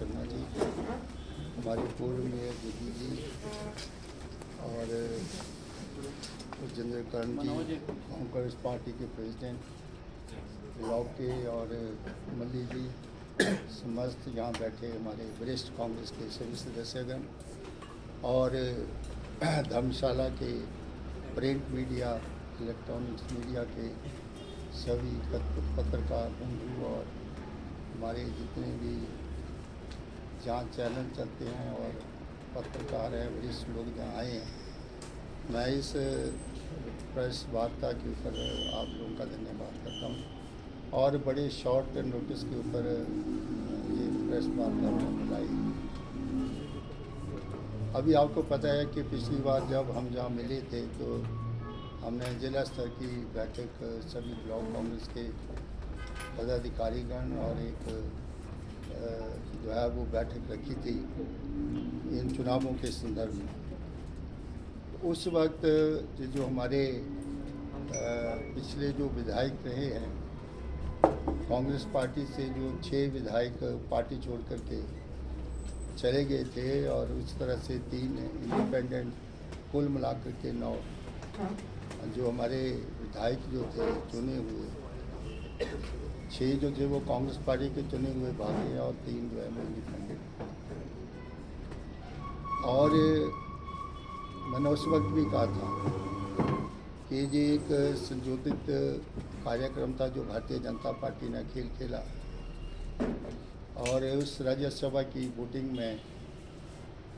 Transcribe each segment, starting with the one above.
शर्मा जी, हमारे पूर्व मेयर दीदी जी और जितेंद्र करण जी, कांग्रेस पार्टी के प्रेसिडेंट ब्लॉक के, और मल्ली जी, समस्त यहाँ बैठे हमारे वरिष्ठ कांग्रेस के सभी सदस्यगण और धर्मशाला के प्रिंट मीडिया, इलेक्ट्रॉनिक्स मीडिया के सभी पत्रकार बंधु और हमारे जितने भी जहाँ चैनल चलते हैं और पत्रकार हैं, वरिष्ठ लोग जहाँ आए हैं, मैं इस प्रेस वार्ता के ऊपर आप लोगों का धन्यवाद करता हूँ। और बड़े शॉर्ट नोटिस के ऊपर ये प्रेस वार्ता में बुलाई। अभी आपको पता है कि पिछली बार जब हम जहाँ मिले थे तो हमने जिला स्तर की बैठक सभी ब्लॉक कांग्रेस के पदाधिकारीगण और एक जो है वो बैठक रखी थी इन चुनावों के संदर्भ में। उस वक्त जो हमारे पिछले जो विधायक रहे हैं कांग्रेस पार्टी से, जो 6 विधायक पार्टी छोड़ कर के चले गए थे और उस तरह से 3 इंडिपेंडेंट, कुल मिलाकर के 9 जो हमारे विधायक जो थे चुने हुए, 6 जो थे वो कांग्रेस पार्टी के चुने हुए भागे और 3 जो है वो इंडिपेंडेंट। और मैंने उस वक्त भी कहा था कि ये एक संशोधित कार्यक्रम था जो भारतीय जनता पार्टी ने खेल खेला, और उस राज्यसभा की वोटिंग में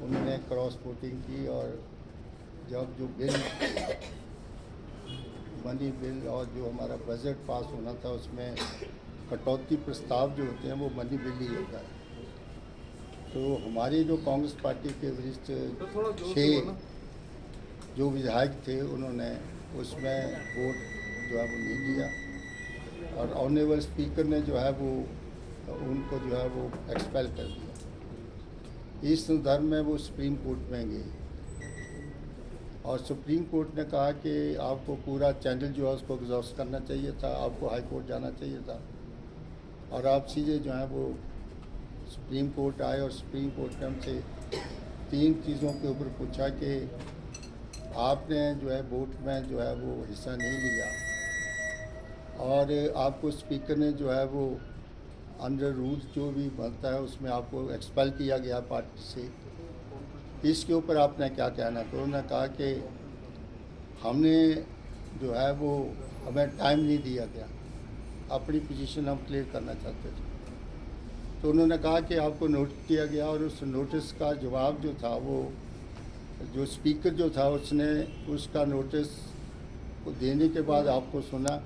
उन्होंने क्रॉस वोटिंग की, और जब जो बिल, मनी बिल और जो हमारा बजट पास होना था उसमें कटौती प्रस्ताव जो होते हैं वो मनी बिल ही होता है। तो हमारे जो कांग्रेस पार्टी के वरिष्ठ 6 जो विधायक थे उन्होंने उसमें वोट जो है वो नहीं दिया, और ऑनरेबल स्पीकर ने जो है वो उनको जो है वो एक्सपेल कर दिया। इस संदर्भ में वो सुप्रीम कोर्ट में गए और सुप्रीम कोर्ट ने कहा कि आपको पूरा चैनल जो है उसको एग्जॉस्ट करना चाहिए था, आपको हाई कोर्ट जाना चाहिए था, और आप सीधे जो है वो सुप्रीम कोर्ट आए। और सुप्रीम कोर्ट ने हमसे 3 चीज़ों के ऊपर पूछा कि आपने जो है वोट में जो है वो हिस्सा नहीं लिया, और आपको स्पीकर ने जो है वो अंडर रूल्स जो भी बनता है उसमें आपको एक्सपेल किया गया पार्टी से, इसके ऊपर आपने क्या कहना। तो उन्होंने कहा कि हमने जो है वो हमें टाइम नहीं दिया गया, अपनी पोजीशन हम क्लियर करना चाहते थे। तो उन्होंने कहा कि आपको नोटिस दिया गया, और उस नोटिस का जवाब जो था वो जो स्पीकर जो था उसने उसका नोटिस को देने के बाद आपको सुना,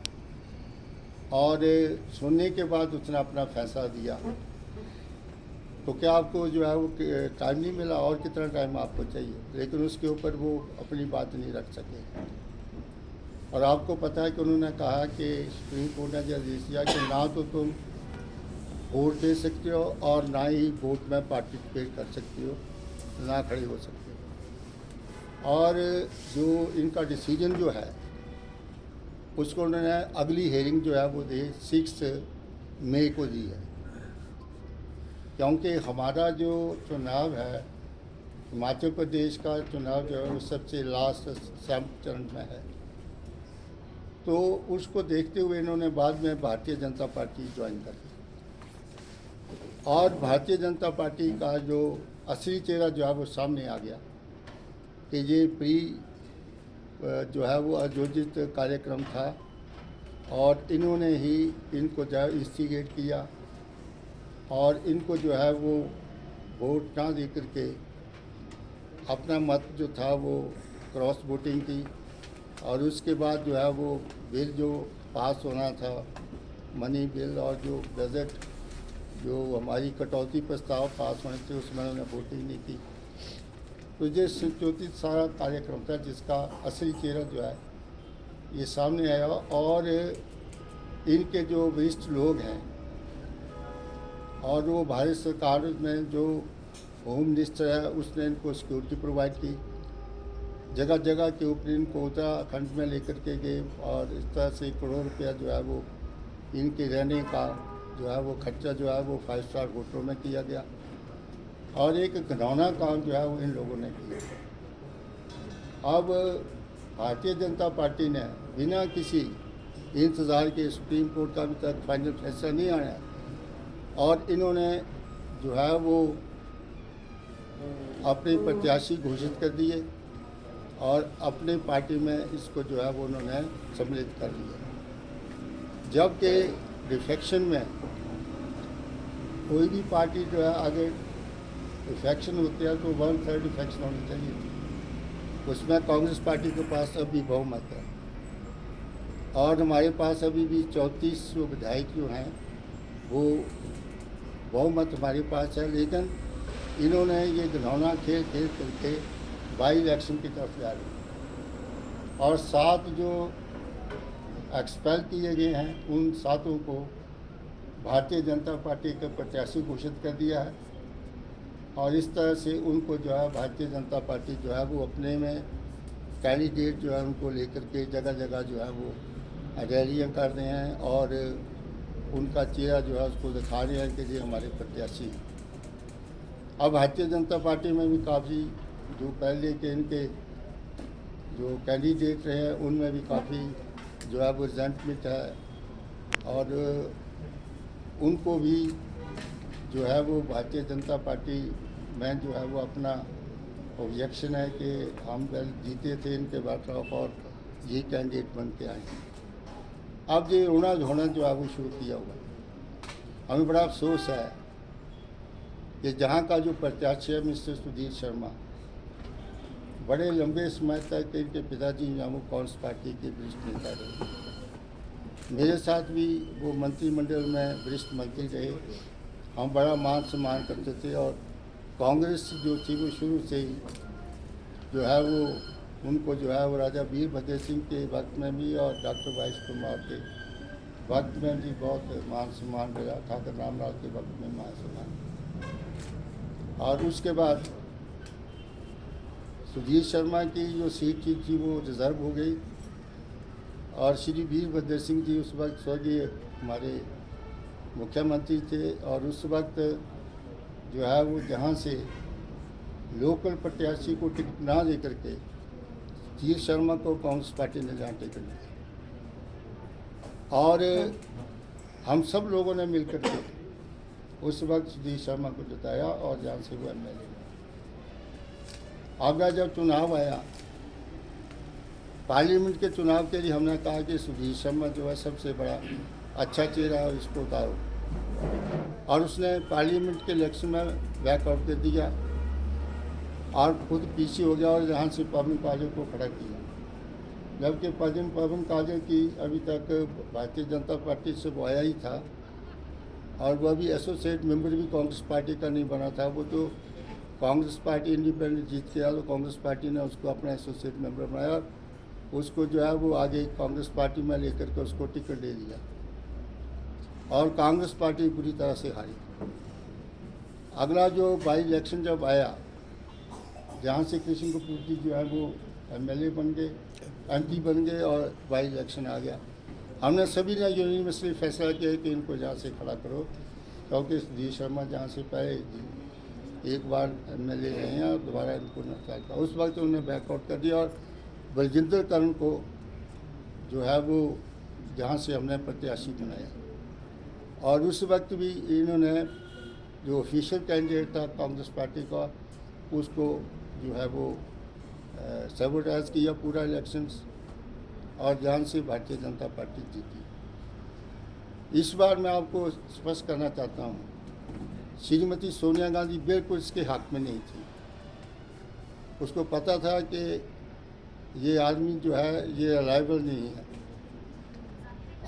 और सुनने के बाद उसने अपना फैसला दिया। तो क्या आपको जो है वो टाइम नहीं मिला, और कितना टाइम आपको चाहिए, लेकिन उसके ऊपर वो अपनी बात नहीं रख सके। और आपको पता है कि उन्होंने कहा कि सुप्रीम कोर्ट ने आदेश दिया कि ना तो तुम वोट दे सकते हो और ना ही वोट में पार्टिसिपेट कर सकते हो, ना खड़े हो सकते हो। और जो इनका डिसीजन जो है उसको उन्होंने अगली हेयरिंग जो है वो 6 मई को दी है, क्योंकि हमारा जो चुनाव है हिमाचल प्रदेश का चुनाव जो है वो सबसे लास्ट 7th चरण में है। तो उसको देखते हुए इन्होंने बाद में भारतीय जनता पार्टी ज्वाइन कर ली, और भारतीय जनता पार्टी का जो असली चेहरा जो है वो सामने आ गया कि ये जो है वो आयोजित कार्यक्रम था, और इन्होंने ही इनको जो है इंस्टिगेट किया, और इनको जो है वो वोट ना दे करके अपना मत जो था वो क्रॉस वोटिंग की, और उसके बाद जो है वो बिल जो पास होना था मनी बिल, और जो बजट जो हमारी कटौती प्रस्ताव पास होने थे उसमें उन्होंने वोटिंग नहीं की। तो ये संशोधित सारा कार्यक्रम था जिसका असली चेहरा जो है ये सामने आया, और इनके जो वरिष्ठ लोग हैं और वो भारत सरकार में जो होम मिनिस्टर है उसने इनको सिक्योरिटी प्रोवाइड की, जगह जगह के ऊपर इनको उत्तराखंड में लेकर के गए, और इस तरह से करोड़ रुपया जो है वो इनके रहने का जो है वो खर्चा जो है वो 5 स्टार होटलों में किया गया। और एक घिनौना काम जो है वो इन लोगों ने किया। अब भारतीय जनता पार्टी ने बिना किसी इंतज़ार के, सुप्रीम कोर्ट का अभी तक फाइनल फैसला नहीं आया, और इन्होंने जो है वो अपने प्रत्याशी घोषित कर दिए और अपने पार्टी में इसको जो है वो उन्होंने सम्मिलित कर लिया। जबकि डिफेक्शन में कोई भी पार्टी जो है आगे डिफेक्शन होती है तो 1/3 डिफेक्शन होनी चाहिए थी। उसमें कांग्रेस पार्टी के पास अभी बहुमत है और हमारे पास अभी भी 34 जो विधायक जो हैं वो बहुमत हमारे पास है, लेकिन इन्होंने ये घिनौना खेल करके बाई इलेक्शन की तरफ जा रहे और 7 जो एक्सपेल किए गए हैं उन 7 को भारतीय जनता पार्टी के प्रत्याशी घोषित कर दिया है। और इस तरह से उनको जो है भारतीय जनता पार्टी जो है वो अपने में कैंडिडेट जो है उनको लेकर के जगह जगह जो है वो रैलियाँ कर रहे हैं और उनका चेहरा जो है उसको दिखा रहे हैं कि ये हमारे प्रत्याशी हैं। अब भारतीय जनता पार्टी में भी काफ़ी जो पहले के इनके जो कैंडिडेट रहे हैं उनमें भी काफ़ी जो है वो रिजेंटमेंट है और उनको भी जो है वो भारतीय जनता पार्टी में जो है वो अपना ऑब्जेक्शन है कि हम पहले जीते थे इनके बैकड्रॉप और ये कैंडिडेट बन के आए। अब ये रोना धोना जो है वो शुरू किया हुआ है। हमें बड़ा अफसोस है कि जहाँ का जो प्रत्याशी है मिस्टर सुधीर शर्मा बड़े लंबे समय तक इनके पिताजी जो हैं वो कांग्रेस पार्टी के वरिष्ठ नेता रहे। मेरे साथ भी वो मंत्रिमंडल में वरिष्ठ मंत्री रहे। हम बड़ा मान सम्मान करते थे और कांग्रेस जो थी वो शुरू से ही जो है वो उनको जो है वो राजा वीरभद्र सिंह के वक्त में भी और डॉक्टर वाइस कुमार के वक्त में भी बहुत मान सम्मान मिला, ठाकुर रामलाल के वक्त में मान सम्मान। और उसके बाद सुधीर शर्मा की जो सीट थी वो रिजर्व हो गई और श्री वीरभद्र सिंह जी उस वक्त स्वर्गीय हमारे मुख्यमंत्री थे और उस वक्त जो है वो जहाँ से लोकल प्रत्याशी को टिकट ना दे करके सुधीर शर्मा को कांग्रेस पार्टी ने जहाँ टिकट दिया और हम सब लोगों ने मिलकर के उस वक्त सुधीर शर्मा को जिताया और जहाँ से वो MLA। आगे जब चुनाव आया पार्लियामेंट के चुनाव के लिए हमने कहा कि सुधीर शर्मा जो है सबसे बड़ा अच्छा चेहरा है, इसको उतारो, और उसने पार्लियामेंट के इलेक्शन में बैकआउट कर दिया और खुद पीछे हो गया और जहाँ से पवन काजल को खड़ा किया। जबकि पवन काजल की अभी तक भारतीय जनता पार्टी से वो आया ही था और वह भी एसोसिएट मेंबर भी कांग्रेस पार्टी का नहीं बना था। वो तो कांग्रेस पार्टी इंडिपेंडेंट जीत के आया तो कांग्रेस पार्टी ने उसको अपना एसोसिएट मेंबर बनाया, उसको जो है वो आगे कांग्रेस पार्टी में लेकर के उसको टिकट दे दिया और कांग्रेस पार्टी पूरी तरह से हारी। अगला जो बाई इलेक्शन जब आया जहाँ से कृष्ण कपूर जी जो है वो MLA बन गए, MP बन गए और बाई इलेक्शन आ गया। हमने सभी ने यूनिवर्सली फैसला किया कि इनको जहाँ से खड़ा करो, क्योंकि सुधीर शर्मा जहाँ से पहले एक बार MLA रहे हैं और दोबारा इनको न चाहता। उस वक्त उन्होंने बैकआउट कर दिया और बलजिंदर करण को जो है वो जहाँ से हमने प्रत्याशी बनाया और उस वक्त भी इन्होंने जो ऑफिशियल कैंडिडेट था कांग्रेस पार्टी का उसको जो है वो सबोटाइज किया पूरा इलेक्शंस और जहाँ से भारतीय जनता पार्टी जीती। इस बार मैं आपको स्पष्ट करना चाहता हूँ, श्रीमती सोनिया गांधी बिल्कुल इसके हक में नहीं थी। उसको पता था कि ये आदमी जो है ये अलाइबल नहीं है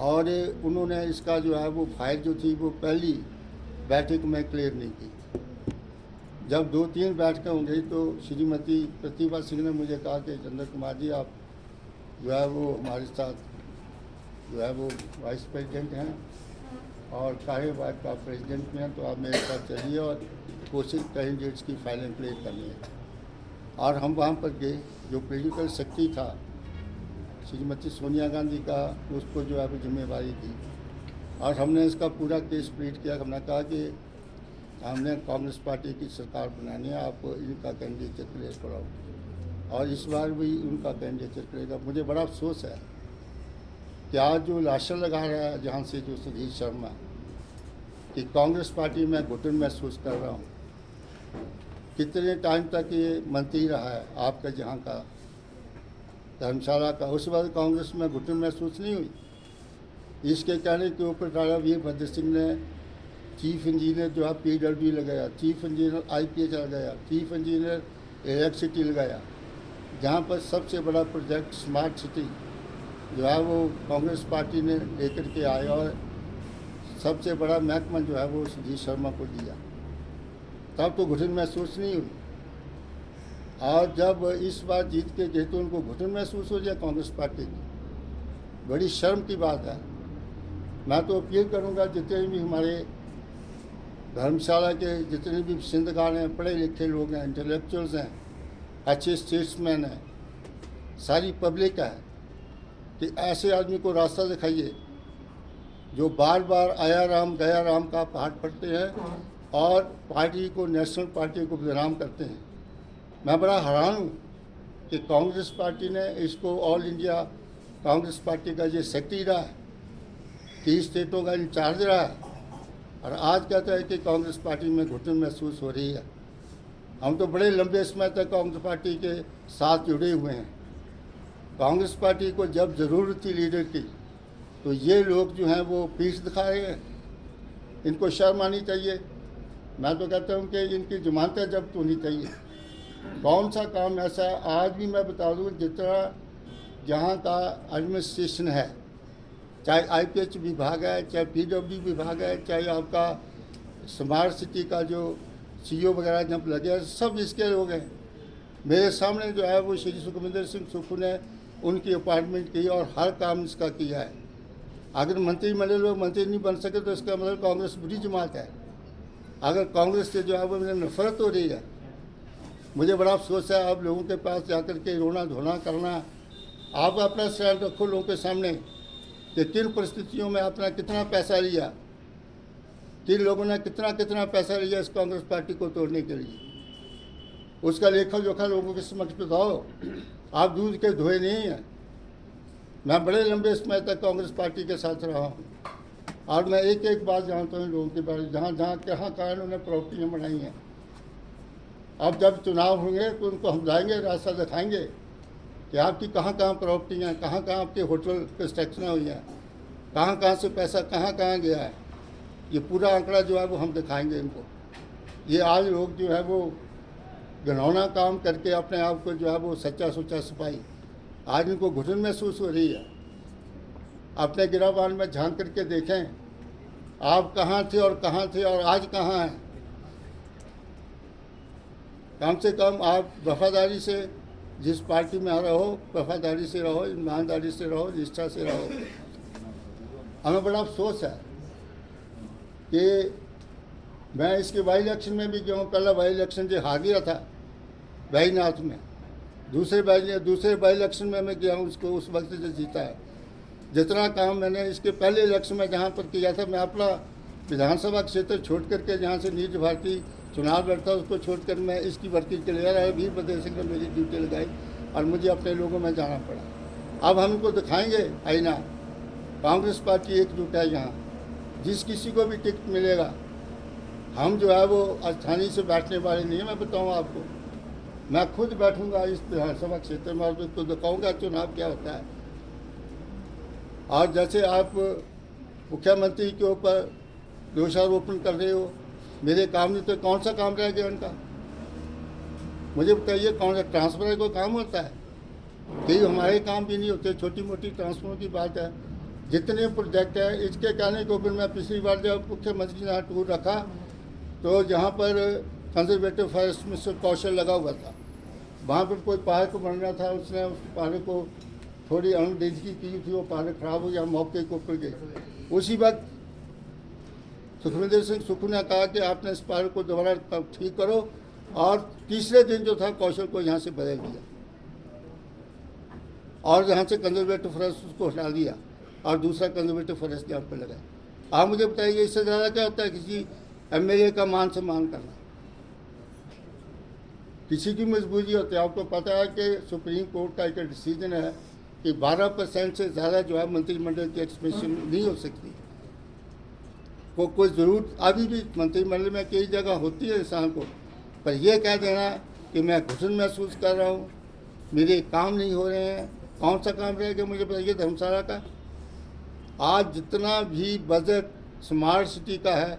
और उन्होंने इसका जो है वो फाइल जो थी वो पहली बैठक में क्लियर नहीं की। जब 2-3 बैठकें हो गई तो श्रीमती प्रतिभा सिंह ने मुझे कहा कि चंद्र कुमार जी आप जो है वो हमारे साथ जो है वो वाइस प्रेसिडेंट हैं और कार्यवाहक का प्रेसिडेंट में हैं, तो आप मेरे साथ चलिए और कोशिश कैंडिडेट्स की फाइलें क्लियर करनी है। और हम वहाँ पर गए, जो पोलिटिकल सेक्रेटरी था श्रीमती सोनिया गांधी का उसको जो है वो जिम्मेवारी दी और हमने इसका पूरा केस प्लीट किया। हमने कहा कि हमने कांग्रेस पार्टी की सरकार बनानी है, आप इनका कैंडिडेट क्लियर कराओ और इस बार भी उनका कैंडिडेट करेगा। मुझे बड़ा अफसोस है कि आज जो लाशा लगा रहा है जहाँ से जो सुधीर शर्मा कि कांग्रेस पार्टी में घुटन महसूस कर रहा हूँ। कितने टाइम तक ये मंत्री रहा है आपका जहाँ का धर्मशाला का, उस वक्त कांग्रेस में घुटन महसूस नहीं हुई। इसके कहने के ऊपर डाला वीरभद्र सिंह ने चीफ इंजीनियर जो है PWD लगाया, चीफ इंजीनियर IPH लगाया, चीफ इंजीनियर इलेक्ट्रिसिटी लगाया, जहाँ पर सबसे बड़ा प्रोजेक्ट स्मार्ट सिटी जो है वो कांग्रेस पार्टी ने लेकर के आए और सबसे बड़ा महकमा जो है वो सुधीर शर्मा को दिया। तब तो घुटन महसूस नहीं हुई, और जब इस बार जीत के गए तो उनको घुटन महसूस हो जाए कांग्रेस पार्टी की, बड़ी शर्म की बात है। मैं तो अपील करूंगा जितने भी हमारे धर्मशाला के जितने भी सिंधगार हैं, पढ़े लिखे लोग हैं, इंटेलेक्चुअल्स हैं, अच्छे स्टेट्समैन हैं, सारी पब्लिक है, कि ऐसे आदमी को रास्ता दिखाइए जो बार बार आया राम गया राम का पाठ पढ़ते हैं और पार्टी को, नेशनल पार्टी को बदनाम करते हैं। मैं बड़ा हैरान हूँ कि कांग्रेस पार्टी ने इसको ऑल इंडिया कांग्रेस पार्टी का ये सेक्रेटरी रहा है, 30 स्टेटों का इंचार्ज रहा है, और आज कहता है कि कांग्रेस पार्टी में घुटन महसूस हो रही है। हम तो बड़े लंबे समय तक कांग्रेस पार्टी के साथ जुड़े हुए हैं। कांग्रेस पार्टी को जब ज़रूरत थी लीडर की तो ये लोग जो हैं वो पीठ दिखा रहे हैं। इनको शर्म आनी चाहिए। मैं तो कहता हूँ कि इनकी जमानतें जब्त होनी चाहिए। कौन सा काम ऐसा है, आज भी मैं बता दूँ, जितना जहाँ का एडमिनिस्ट्रेशन है, चाहे IPH विभाग है, चाहे PWD विभाग है, चाहे आपका स्मार्ट सिटी का जो CEO वगैरह जब लगे हैं, सब इसके लोग हैं। मेरे सामने जो है वो श्री सुखविंदर सिंह सुक्खू ने उनकी अपॉइंटमेंट की और हर काम इसका किया है। अगर मंत्रिमंडल में मंत्री नहीं बन सके तो इसका मतलब कांग्रेस बुरी जमात है। अगर कांग्रेस से जो है वो मुझे नफरत हो रही है, मुझे बड़ा अफसोस है। आप लोगों के पास जाकर के रोना धोना करना, आप अपना स्टैंड रखो लोगों के सामने कि किन परिस्थितियों में आपने कितना पैसा लिया, किन लोगों ने कितना कितना पैसा लिया इस कांग्रेस पार्टी को तोड़ने के लिए। उसका लेखा जोखा लोगों के समक्ष बताओ। आप दूध के धोए नहीं हैं। मैं बड़े लंबे समय तक कांग्रेस पार्टी के साथ रहा हूँ और मैं एक एक बात जानता हूँ लोगों के बारे में, जहाँ जहाँ कहाँ उन्होंने प्रॉपर्टियाँ बनाई हैं। अब जब चुनाव होंगे तो उनको हम जाएंगे, रास्ता दिखाएंगे कि आपकी कहाँ कहाँ प्रॉपर्टियाँ हैं, कहाँ कहाँ आपके होटल कंस्ट्रक्शन हुई हैं, कहाँ कहाँ से पैसा कहाँ कहाँ गया है। ये पूरा आंकड़ा जो है वो हम दिखाएंगे इनको। ये आज लोग जो है वो घिनौना काम करके अपने आप को जो है वो सच्चा सुच्चा सिपाही, आज इनको घुटन महसूस हो रही है। अपने गिराबान में झांक करके देखें आप कहाँ थे और आज कहाँ हैं। कम से कम आप वफादारी से जिस पार्टी में रहो, वफादारी से रहो, ईमानदारी से रहो, निष्ठा से रहो। हमें बड़ा अफसोस है कि मैं इसके बाई इलेक्शन में भी गया हूँ। पहला बाई इलेक्शन जो हार गया था वैनाथ में, दूसरे बाई इलेक्शन में मैं गया हूँ, उसको उस वक्त जो जीता है। जितना काम मैंने इसके पहले इलेक्शन में जहाँ पर किया था, मैं अपना विधानसभा क्षेत्र छोड़ करके जहाँ से नीच भारती चुनाव लड़ता उसको छोड़कर मैं इसकी भर्ती के लिए आया। वीरभद्र सिंह ने मेरी ड्यूटी लगाई और मुझे अपने लोगों में जाना पड़ा। अब हम इनको दिखाएंगे आईना। कांग्रेस पार्टी एकजुट है। यहाँ जिस किसी को भी टिकट मिलेगा, हम जो है वो स्थानीय से बैठने वाले नहीं है। मैं बताऊँ आपको, मैं खुद बैठूंगा इस विधानसभा क्षेत्र में और तो दिखाऊंगा चुनाव क्या होता है। और जैसे आप मुख्यमंत्री के ऊपर दोषारोपण कर रहे हो, मेरे काम में तो कौन सा काम रह गया उनका, मुझे बताइए। कौन सा ट्रांसफर कोई काम होता है? कई हमारे काम भी नहीं होते, छोटी मोटी ट्रांसफर की बात है। जितने प्रोजेक्ट है, इसके कहने के ऊपर मैं पिछली बार जब मुख्यमंत्री ने टूर रखा तो जहाँ पर कंजर्वेटिव फॉरेस्ट मिनिस्टर कौशल लगा हुआ था, वहाँ पर कोई पार्क बन रहा था। उसने उस पार्क को थोड़ी अनदेखी की थी, वो पार्क खराब हो गया, मौके के ऊपर गए। उसी वक्त सुखविंदर सिंह सुक्खू ने कहा कि आपने इस पार्क को दोबारा ठीक करो, और तीसरे दिन जो था कौशल को यहाँ से बदल दिया और यहाँ से कंजर्वेटिव फॉरेस्ट उसको हटा दिया और दूसरा कंजर्वेटिव फॉरेस्ट यहाँ पर लगाया। आप मुझे बताइए इससे ज़्यादा क्या होता है किसी एमएलए का मान सम्मान करना। किसी की मजबूरी होती है, आपको पता है कि सुप्रीम कोर्ट का एक डिसीजन है कि 12% से ज़्यादा जो है मंत्रिमंडल की एक्सपेंशन नहीं हो सकती। कोई ज़रूरत अभी भी मंत्रिमंडल में कई जगह होती है इंसान को, पर यह कह देना कि मैं घुटन महसूस कर रहा हूँ, मेरे काम नहीं हो रहे हैं। कौन सा काम रहेगा मुझे बताइए धर्मशाला का? आज जितना भी बजट स्मार्ट सिटी का है,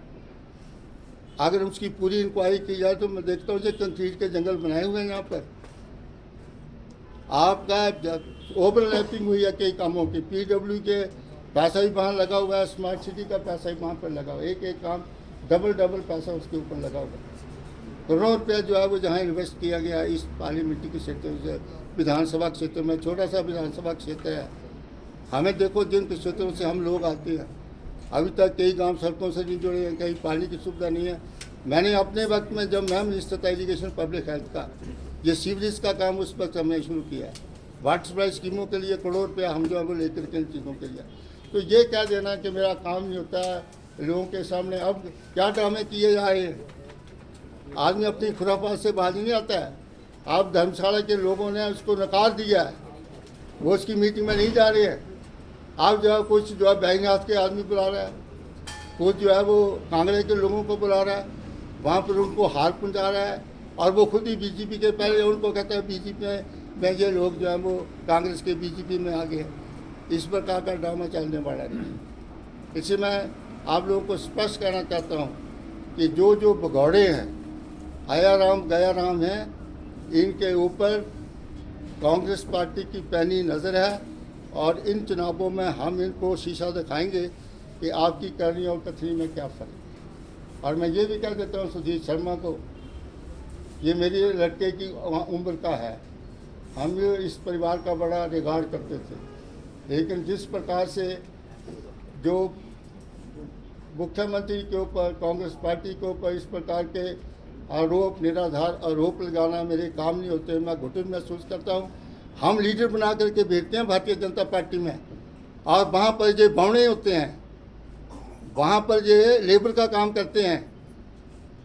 अगर उसकी पूरी इंक्वायरी की जाए तो मैं देखता हूँ कि कंक्रीट के जंगल बनाए हुए हैं यहाँ पर। आपका ओवरलैपिंग हुई है कई कामों की, पीडब्ल्यू के पैसा भी वहाँ लगा हुआ है, स्मार्ट सिटी का पैसा भी वहाँ पर लगा हुआ है, एक एक काम डबल पैसा उसके ऊपर लगा हुआ है। करोड़ों रुपया जो है वो जहाँ इन्वेस्ट किया गया है इस पार्लियामेंट्री के क्षेत्र से, विधानसभा क्षेत्र में, छोटा सा विधानसभा क्षेत्र है। हमें देखो जिन क्षेत्रों से हम लोग आते हैं, अभी तक कई गांव सड़कों से नहीं जुड़े हैं, कहीं पानी की सुविधा नहीं है। मैंने अपने वक्त में जब मैं मिनिस्टर था एजुकेशन पब्लिक हेल्थ का, ये सीवरेज का काम उस वक्त हमने शुरू किया है। वाटर सप्लाई स्कीमों के लिए करोड़ रुपया हम जो है वो लेकर के इन चीज़ों के लिए। तो ये क्या देना कि मेरा काम नहीं होता है लोगों के सामने। अब क्या ड्रामे किए जा रहे हैं, आदमी अपनी खुराफात से बाज नहीं आता है। आप धर्मशाला के लोगों ने उसको नकार दिया है, वो उसकी मीटिंग में नहीं जा रहे हैं। आप जो है कुछ जो है बैंगनाथ के आदमी बुला रहा है, कुछ जो है वो कांगड़े के लोगों को बुला रहा है, वहाँ पर उनको हार पहुँचा रहा है, और वो खुद ही बीजेपी के पहले उनको कहता है बीजेपी में ये लोग जो है वो कांग्रेस के बीजेपी में आ गए। इस प्रकार का ड्रामा चलने वाला नहीं। इससे मैं आप लोगों को स्पष्ट कहना चाहता हूँ कि जो भगौड़े हैं, आया राम गया राम हैं, इनके ऊपर कांग्रेस पार्टी की पैनी नज़र है, और इन चुनावों में हम इनको शीशा दिखाएंगे कि आपकी करनी और कथनी में क्या फ़र्क। और मैं ये भी कह देता हूँ सुधीर शर्मा को, ये मेरे लड़के की उम्र का है, हम ये इस परिवार का बड़ा रिगार्ड करते थे, लेकिन जिस प्रकार से जो मुख्यमंत्री के ऊपर, कांग्रेस पार्टी के ऊपर इस प्रकार के आरोप, निराधार आरोप लगाना मेरे काम नहीं होते। मैं घुटन महसूस करता हूँ। हम लीडर बना करके भेजते हैं भारतीय जनता पार्टी में, और वहाँ पर जो बौने होते हैं, वहाँ पर जो लेबर का काम करते हैं,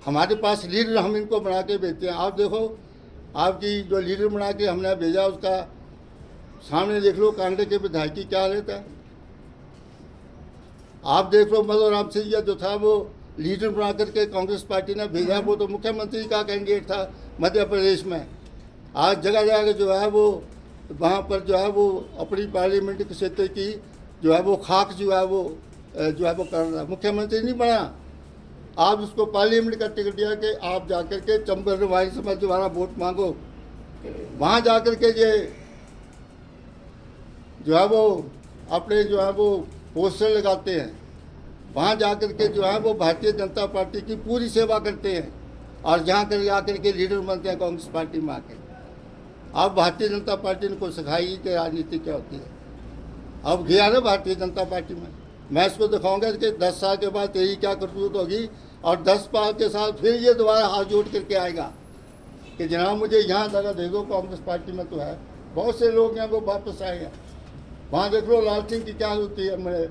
हमारे पास लीडर हम इनको बना के भेजते हैं। आप देखो, आपकी जो लीडर बना के हमने भेजा उसका सामने देख लो कांग्रेस के विधायक की क्या हालत है। आप देख लो मधु राम सिंह जो था वो लीडर बना करके कांग्रेस पार्टी ने भेजा, वो तो मुख्यमंत्री का कैंडिडेट था मध्य प्रदेश में। आज जगह जगह जो है वो वहाँ पर जो है वो अपनी पार्लियामेंट के क्षेत्र की जो है वो खाक जो है वो कर रहा है। मुख्यमंत्री नहीं बना, आप उसको पार्लियामेंट का टिकट दिया कि आप जाकर के चंबल रिवाइज में दोबारा वोट मांगो। वहाँ जाकर के ये जो है वो अपने जो है वो पोस्टर लगाते हैं, वहाँ जाकर के जो है वो भारतीय जनता पार्टी की पूरी सेवा करते हैं, और जहाँ कर आकर के लीडर बनते हैं कांग्रेस पार्टी में आके। अब भारतीय जनता पार्टी ने को सिखाई कि राजनीति क्या होती है। अब गया ना भारतीय जनता पार्टी में, मैं इसको दिखाऊंगा कि 10 साल के बाद तेरी क्या करतूत होगी, और 10 साल के साथ फिर ये दोबारा हाथ जोड़ करके आएगा कि जनाब मुझे यहाँ जगह दे दो। कांग्रेस पार्टी में तो है, बहुत से लोग हैं वो वापस आए हैं। वहाँ देख लो लाल सिंह की क्या होती है मेरे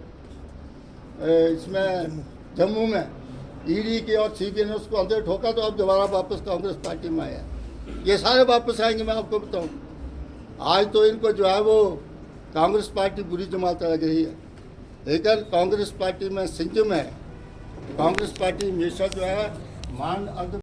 इसमें जम्मू में, ईडी के और सीबीआई ने उसको अंदर ठोका, तो अब दोबारा वापस कांग्रेस पार्टी में आया। ये सारे वापस आएंगे, मैं आपको बताऊँ। आज तो इनको जो है वो कांग्रेस पार्टी बुरी जमात लग रही है, लेकिन कांग्रेस पार्टी में संयम है। कांग्रेस पार्टी हमेशा जो है मान